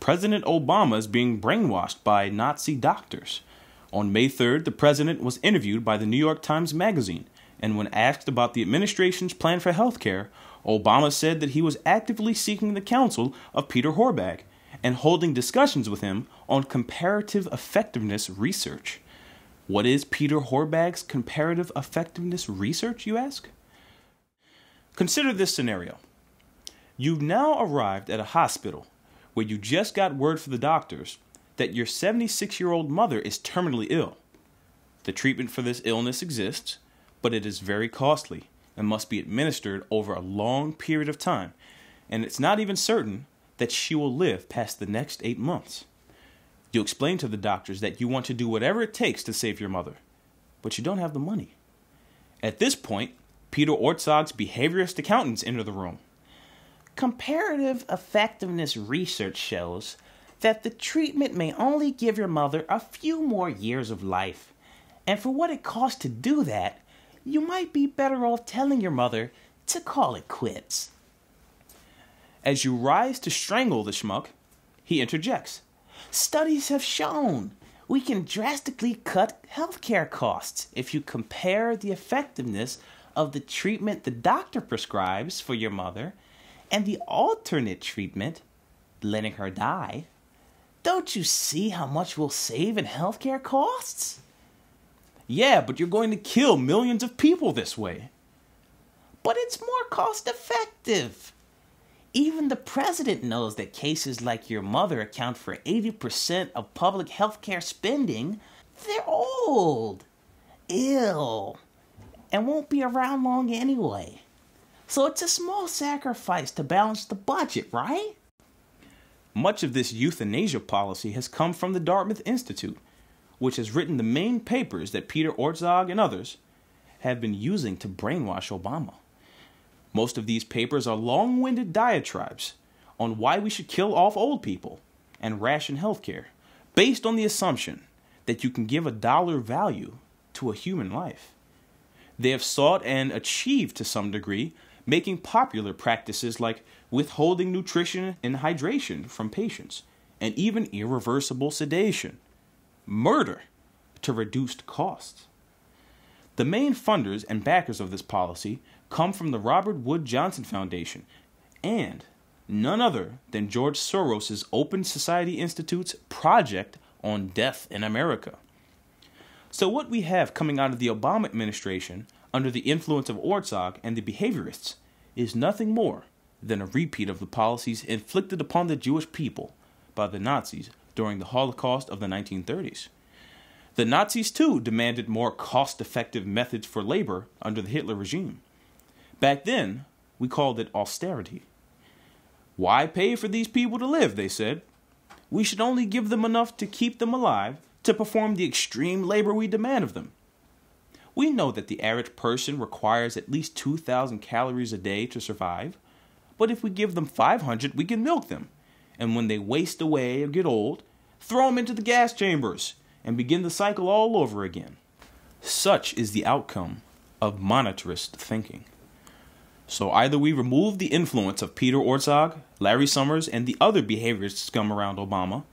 President Obama is being brainwashed by Nazi doctors. On May 3rd, the president was interviewed by the New York Times Magazine, and when asked about the administration's plan for health care, Obama said that he was actively seeking the counsel of Peter Horbag and holding discussions with him on comparative effectiveness research. What is Peter Horbag's comparative effectiveness research, you ask? Consider this scenario. You've now arrived at a hospital where you just got word from the doctors that your 76-year-old mother is terminally ill. The treatment for this illness exists, but it is very costly and must be administered over a long period of time, and it's not even certain that she will live past the next 8 months. You explain to the doctors that you want to do whatever it takes to save your mother, but you don't have the money. At this point, Peter Orszag's behaviorist accountants enter the room. Comparative effectiveness research shows that the treatment may only give your mother a few more years of life, and for what it costs to do that, you might be better off telling your mother to call it quits. As you rise to strangle the schmuck, he interjects. Studies have shown we can drastically cut healthcare costs if you compare the effectiveness of the treatment the doctor prescribes for your mother and the alternate treatment, letting her die. Don't you see how much we'll save in healthcare costs? Yeah, but you're going to kill millions of people this way. But it's more cost effective. Even the president knows that cases like your mother account for 80% of public healthcare spending. They're old, ill, and won't be around long anyway. So it's a small sacrifice to balance the budget, right? Much of this euthanasia policy has come from the Dartmouth Institute, which has written the main papers that Peter Orszag and others have been using to brainwash Obama. Most of these papers are long-winded diatribes on why we should kill off old people and ration healthcare, based on the assumption that you can give a dollar value to a human life. They have sought and achieved to some degree making popular practices like withholding nutrition and hydration from patients, and even irreversible sedation, murder, to reduced costs. The main funders and backers of this policy come from the Robert Wood Johnson Foundation and none other than George Soros's Open Society Institute's Project on Death in America. So what we have coming out of the Obama administration under the influence of Orszag and the behaviorists is nothing more than a repeat of the policies inflicted upon the Jewish people by the Nazis during the Holocaust of the 1930s. The Nazis, too, demanded more cost-effective methods for labor under the Hitler regime. Back then, we called it austerity. Why pay for these people to live, they said. We should only give them enough to keep them alive to perform the extreme labor we demand of them. We know that the average person requires at least 2,000 calories a day to survive, but if we give them 500, we can milk them, and when they waste away or get old, throw them into the gas chambers and begin the cycle all over again. Such is the outcome of monetarist thinking. So either we remove the influence of Peter Orszag, Larry Summers, and the other behaviorist scum around Obama,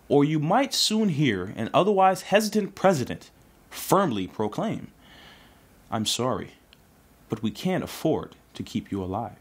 or you might soon hear an otherwise hesitant president firmly proclaim, "I'm sorry, but we can't afford to keep you alive."